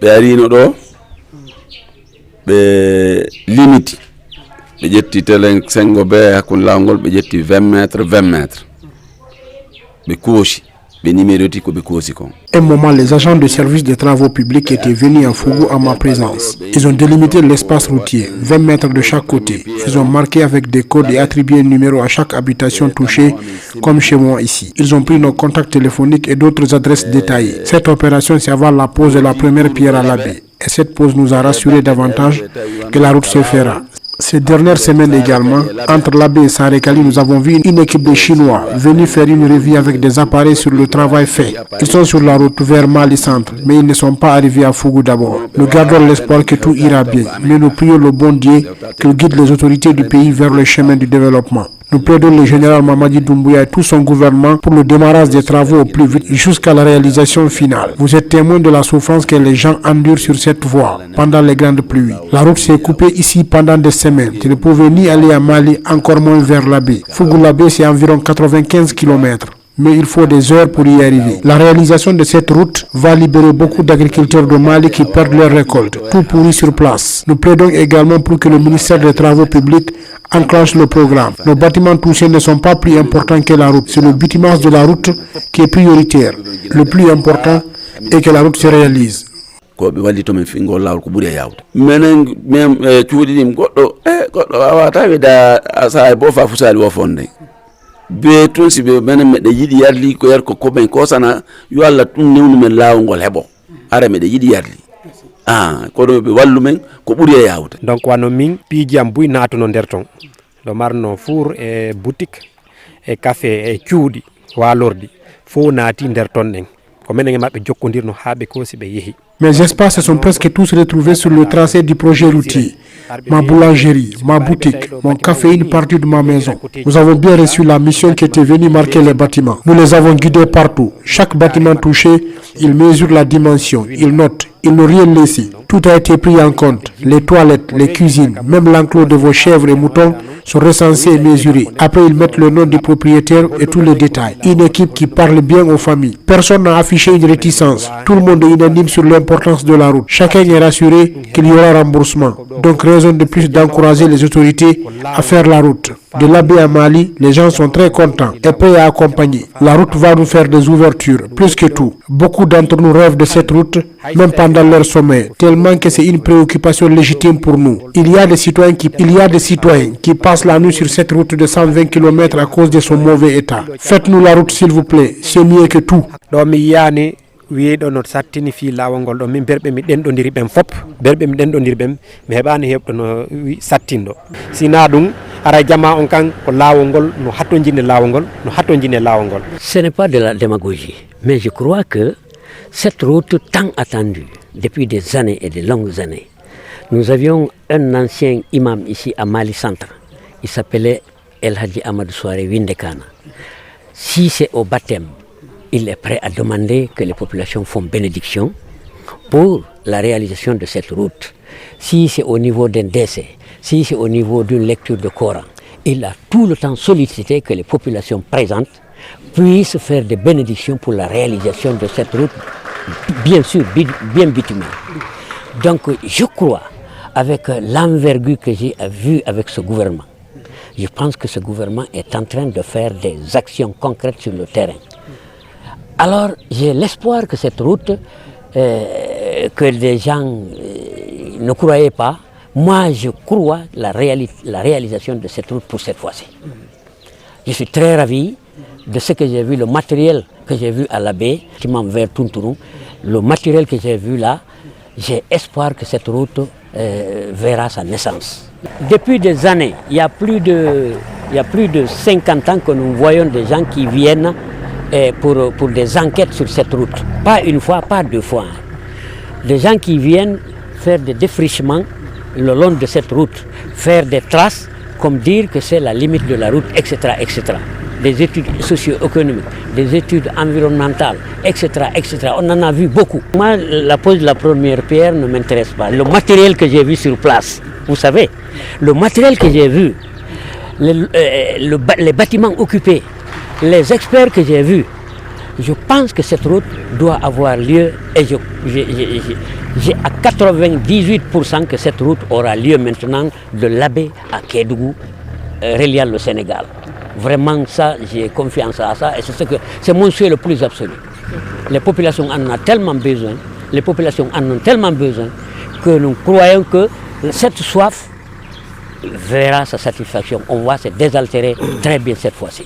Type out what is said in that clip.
ɓe arino ɗo ɓe limiti ɓe ƴetti telen sengo be hakkunde lawol ngol ɓe ƴetti 20 métres 20 métres ɓe koosi ɓe numéroti ko ɓe koosi kon. Un moment, les agents de service des travaux publics étaient venus à Fougou en ma présence. Ils ont délimité l'espace routier, 20 mètres de chaque côté. Ils ont marqué avec des codes et attribué un numéro à chaque habitation touchée, comme chez moi ici. Ils ont pris nos contacts téléphoniques et d'autres adresses détaillées. Cette opération, c'est avant la pose de la première pierre à la baie. Et cette pose nous a rassuré davantage que la route se fera. Ces dernières semaines également, entre l'abbé et Sarekali, nous avons vu une équipe de Chinois venir faire une revue avec des appareils sur le travail fait. Ils sont sur la route vers Mali Centre, mais ils ne sont pas arrivés à Fougou d'abord. Nous gardons l'espoir que tout ira bien, mais nous prions le bon Dieu qu'il guide les autorités du pays vers le chemin du développement. Nous plaidons le général Mamadi Doumbouya et tout son gouvernement pour le démarrage des travaux au plus vite jusqu'à la réalisation finale. Vous êtes témoin de la souffrance que les gens endurent sur cette voie pendant les grandes pluies. La route s'est coupée ici pendant des semaines. Tu ne pouvais ni aller à Mali, encore moins vers la baie. Fougou-la-Baie, c'est environ 95 km. Mais il faut des heures pour y arriver. La réalisation de cette route va libérer beaucoup d'agriculteurs de Mali qui perdent leurs récoltes, tout pourri sur place. Nous plaidons également pour que le ministère des Travaux publics enclenche le programme. Nos bâtiments touchés ne sont pas plus importants que la route. C'est le bitumage de la route qui est prioritaire. Le plus important est que la route se réalise. Ko ɓe walli to min fingol lawol ko ɓuuri e yawde minen min cuuɗi ɗim goɗɗo wawata wida sa bo fa fusali wo fonde be tun si ɓe minen meɗe yiɗi yarli ko yar ko koɓen kosana yo Allah ɗum newnu men lawol ngol heɓo ara meɗe yiɗi yarli koɗo ɓe wallu men ko ɓuuri e yawde. Donc wano min piijam buy natuno nder ton ɗo marno four e boutique e café e cuuɗi walordi fo naati nder ton ɗen ko minen e maɓɓe jokkodirno haa ɓe koosi ɓe yeehi. Mes espaces sont presque tous retrouvés sur le tracé du projet routier. Ma boulangerie, ma boutique, mon café et une partie de ma maison. Nous avons bien reçu la mission qui était venue marquer les bâtiments. Nous les avons guidés partout. Chaque bâtiment touché, il mesure la dimension, il note, ils n'ont rien laissé. Tout a été pris en compte. Les toilettes, les cuisines, même l'enclos de vos chèvres et moutons sont recensés et mesurés. Après, ils mettent le nom du propriétaire et tous les détails. Une équipe qui parle bien aux familles. Personne n'a affiché une réticence. Tout le monde est unanime sur l'importance de la route. Chacun est rassuré qu'il y aura remboursement. Donc, raison de plus d'encourager les autorités à faire la route. De l'Abbé à Mali, les gens sont très contents et prêts à accompagner. La route va nous faire des ouvertures, plus que tout. Beaucoup d'entre nous rêvent de cette route, même pendant leur sommeil, tellement que c'est une préoccupation légitime pour nous. Il y a des citoyens qui passent la nuit sur cette route de 120 km à cause de son mauvais état. Faites-nous la route, s'il vous plaît, c'est mieux que tout. wiiɗo no sattini fi lawol ngol ɗo min berɓe mi ɗenɗodiri ɓen fop berɓe mi ɗenɗodiri ɓen mi heɓani heɓɗo no sattinɗo sina ɗum ara jama on kan ko lawol ngol no hattojine lawol ngol no hattojine lawol ngol. Ce n'est pas de la démagogie, mais je crois que cette route tant attendue depuis des années et de longues années, nous avions un ancien imam ici à Mali Centre, il s'appelait El Hadji Amadou Souare Windekana. Si c'est au baptême, il est prêt à demander que les populations font bénédiction pour la réalisation de cette route. Si c'est au niveau d'un décès, si c'est au niveau d'une lecture de Coran, il a tout le temps sollicité que les populations présentes puissent faire des bénédictions pour la réalisation de cette route, bien sûr, bien bitumée. Donc je crois, avec l'envergure que j'ai vue avec ce gouvernement, je pense que ce gouvernement est en train de faire des actions concrètes sur le terrain. Alors, j'ai l'espoir que cette route, que les gens ne croyaient pas, moi je crois la réalisation de cette route pour cette fois-ci. Je suis très ravi de ce que j'ai vu, le matériel que j'ai vu à la baie, vers Tunturun, le matériel que j'ai vu là, j'ai espoir que cette route verra sa naissance. Depuis des années, il y a plus de 50 ans que nous voyons des gens qui viennent pour des enquêtes sur cette route. Pas une fois, pas deux fois. Des gens qui viennent faire des défrichements le long de cette route, faire des traces, comme dire que c'est la limite de la route, etc., etc. Des études socio-économiques, des études environnementales, etc., etc. On en a vu beaucoup. Moi, la pose de la première pierre ne m'intéresse pas. Le matériel que j'ai vu sur place, vous savez, le matériel que j'ai vu, les bâtiments occupés, les experts que j'ai vus, je pense que cette route doit avoir lieu et j'ai à 98% que cette route aura lieu maintenant de Labé à Kédougou, reliant le Sénégal. Vraiment, ça, j'ai confiance à ça et c'est mon souhait le plus absolu. Les populations en ont tellement besoin, que nous croyons que cette soif verra sa satisfaction. On va se désaltérer très bien cette fois-ci.